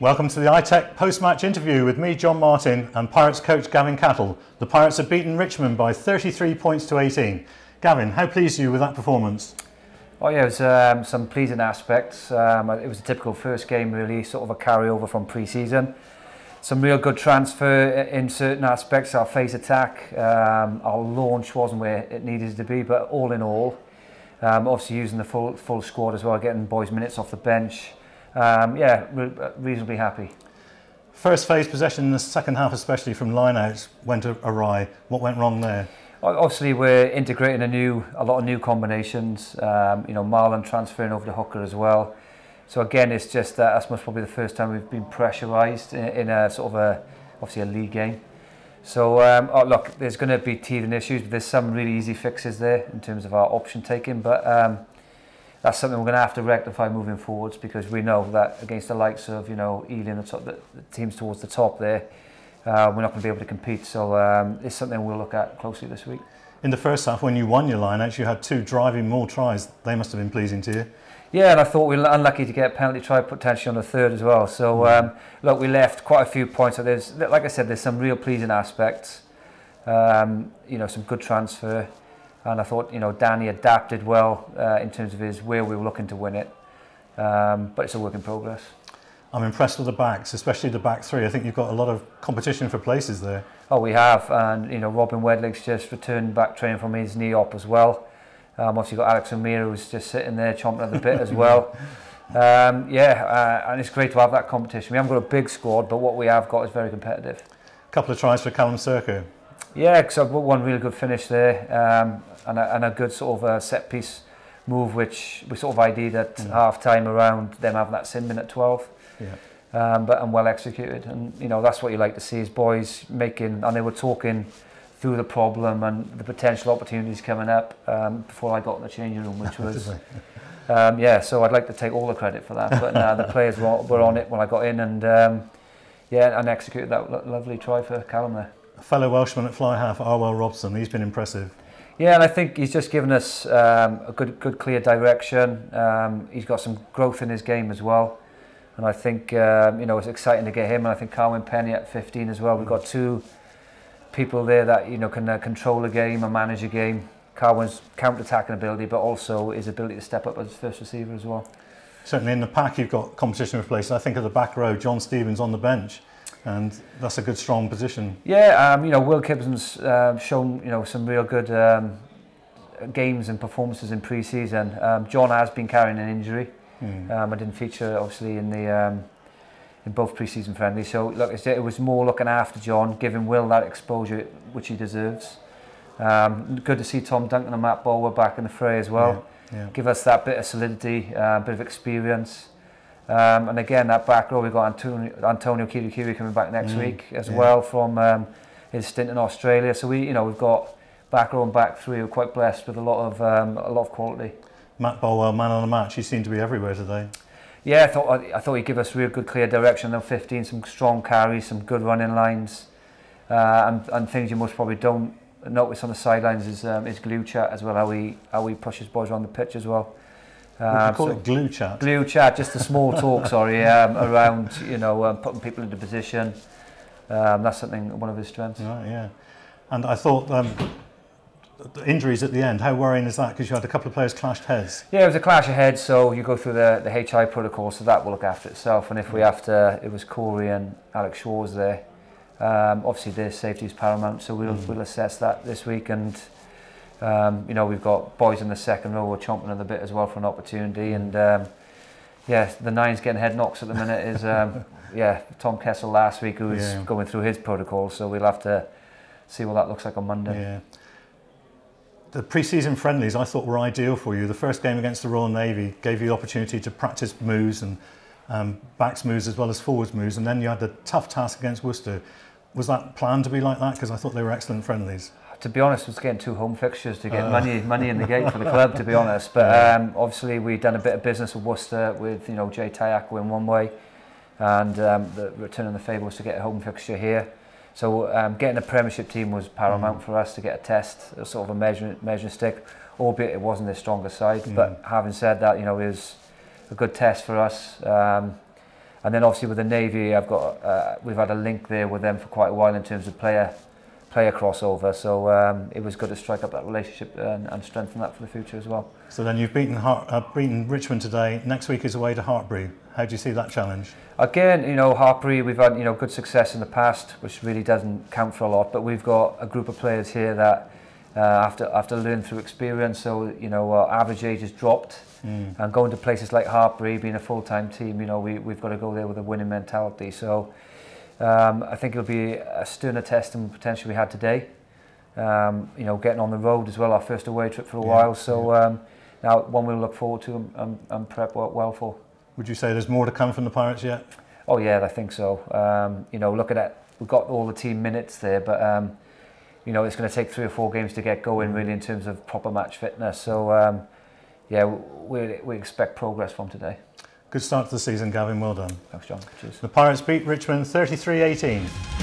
Welcome to the ITEC post-match interview with me, John Martin, and Pirates coach Gavin Cattle. The Pirates have beaten Richmond by 33 points to 18. Gavin, how pleased are you with that performance? Oh yeah, it was some pleasing aspects. It was a typical first game really, sort of a carryover from pre-season. Some real good transfer in certain aspects. Our phase attack, our launch wasn't where it needed to be, but all in all, obviously using the full squad as well, getting boys minutes off the bench. Yeah, reasonably happy. First phase possession in the second half, especially from line-outs, went awry. What went wrong there? Obviously, we're integrating a lot of new combinations. You know, Marlon transferring over to hooker as well. So again, it's just that's most probably the first time we've been pressurised in a sort of obviously a league game. So look, there's going to be teething issues, but there's some really easy fixes there in terms of our option taking. But that's something we're going to have to rectify moving forwards, because we know that against the likes of, you know, Ealing, the teams towards the top there, we're not going to be able to compete. So it's something we'll look at closely this week. In the first half, when you won your line-outs, you had two driving more tries. They must have been pleasing to you. Yeah, and I thought we were unlucky to get a penalty try potentially on the third as well. So look, we left quite a few points. So there's, like I said, there's some real pleasing aspects. You know, some good transfer. And I thought, you know, Danny adapted well in terms of where we were looking to win it. But it's a work in progress. I'm impressed with the backs, especially the back three. I think you've got a lot of competition for places there. Oh, we have. And, you know, Robin Wedlick's just returned back training from his knee op as well. Obviously, you've got Alex O'Meara, who's just sitting there chomping at the bit as well. Yeah, and it's great to have that competition. We haven't got a big squad, but what we have got is very competitive. A couple of tries for Callum Circo. Yeah, because I've got one really good finish there, and a good sort of set piece move, which we sort of ID'd at half time around them having that sin bin at 12. Yeah. But well executed, and you know, that's what you like to see, is boys making, and they were talking through the problem and the potential opportunities coming up before I got in the changing room, which was yeah. So I'd like to take all the credit for that, but the players were on it when I got in, and yeah, and executed that lovely try for Callum there. A fellow Welshman at fly half, Rhys Robinson, he's been impressive. Yeah, and I think he's just given us a good clear direction. He's got some growth in his game as well, and I think you know, it's exciting to get him. And I think Carwyn Penny at 15 as well. We've got two people there that, you know, can control a game and manage a game. Carwyn's counter-attacking ability, but also his ability to step up as first receiver as well. Certainly in the pack, you've got competition for places. I think at the back row, John Stevens on the bench. And that's a good, strong position. Yeah, you know, Will Gibbson's shown, you know, some real good games and performances in pre-season. John has been carrying an injury. I didn't feature obviously in the in both pre-season friendlies. So look, it was more looking after John, giving Will that exposure which he deserves. Good to see Tom Duncan and Matt Ball were back in the fray as well. Yeah. Give us that bit of solidity, a bit of experience. And again, that back row, we've got Antonio Kirikiri coming back next week as well from his stint in Australia. So we've got back row and back three. We're quite blessed with a lot of quality. Matt Bolwell, man on the match. He seemed to be everywhere today. Yeah, I thought he'd give us real good, clear direction. Then 15, some strong carries, some good running lines, and things you most probably don't notice on the sidelines is glue chat as well. How he pushes boys around the pitch as well. We could call it glue chat. Glue chat, just a small talk, sorry, around, you know, putting people into position. That's something, one of his strengths. Right, yeah. And I thought the injuries at the end, how worrying is that? Because you had a couple of players clashed heads. Yeah, it was a clash of heads, so you go through the HI protocol, so that will look after itself. And if we have to, it was Corey and Alex Shaw was there. Obviously, their safety is paramount, so we'll assess that this week. And you know, we've got boys in the second row who are chomping at the bit as well for an opportunity, and yeah, the nine's getting head knocks at the minute is yeah, Tom Kessel last week, who's going through his protocol, so we'll have to see what that looks like on Monday. Yeah. The pre-season friendlies I thought were ideal for you. The first game against the Royal Navy gave you the opportunity to practice moves and backs moves as well as forwards moves, and then you had the tough task against Worcester. Was that planned to be like that? Because I thought they were excellent friendlies. To be honest, it was getting 2 home fixtures to get money in the gate for the club, to be honest. But obviously we've done a bit of business with Worcester with, you know, Jay Tayako in one way, and the return of the favour was to get a home fixture here. So getting a Premiership team was paramount for us to get a test, a sort of a measuring stick, albeit it wasn't their strongest side. But having said that, you know, it was a good test for us. And then obviously with the Navy, we've had a link there with them for quite a while in terms of player crossover. So it was good to strike up that relationship and strengthen that for the future as well. So then you've beaten Richmond today. Next week is away to Hartpury. How do you see that challenge? Again, Hartpury, we've had good success in the past, which really doesn't count for a lot. But we've got a group of players here that after learning through experience. So our average age has dropped, and going to places like Hartpury, being a full-time team, we've got to go there with a winning mentality. So I think it'll be a sterner test than potentially we had today. Getting on the road as well, our first away trip for a while. So now one we'll look forward to and prep well for. Would you say there's more to come from the Pirates yet? Oh yeah, I think so. Looking at, we've got all the team minutes there, but it's going to take 3 or 4 games to get going really in terms of proper match fitness. So we expect progress from today. Good start to the season, Gavin. Well done. Thanks, John. Cheers. The Pirates beat Richmond 33-18.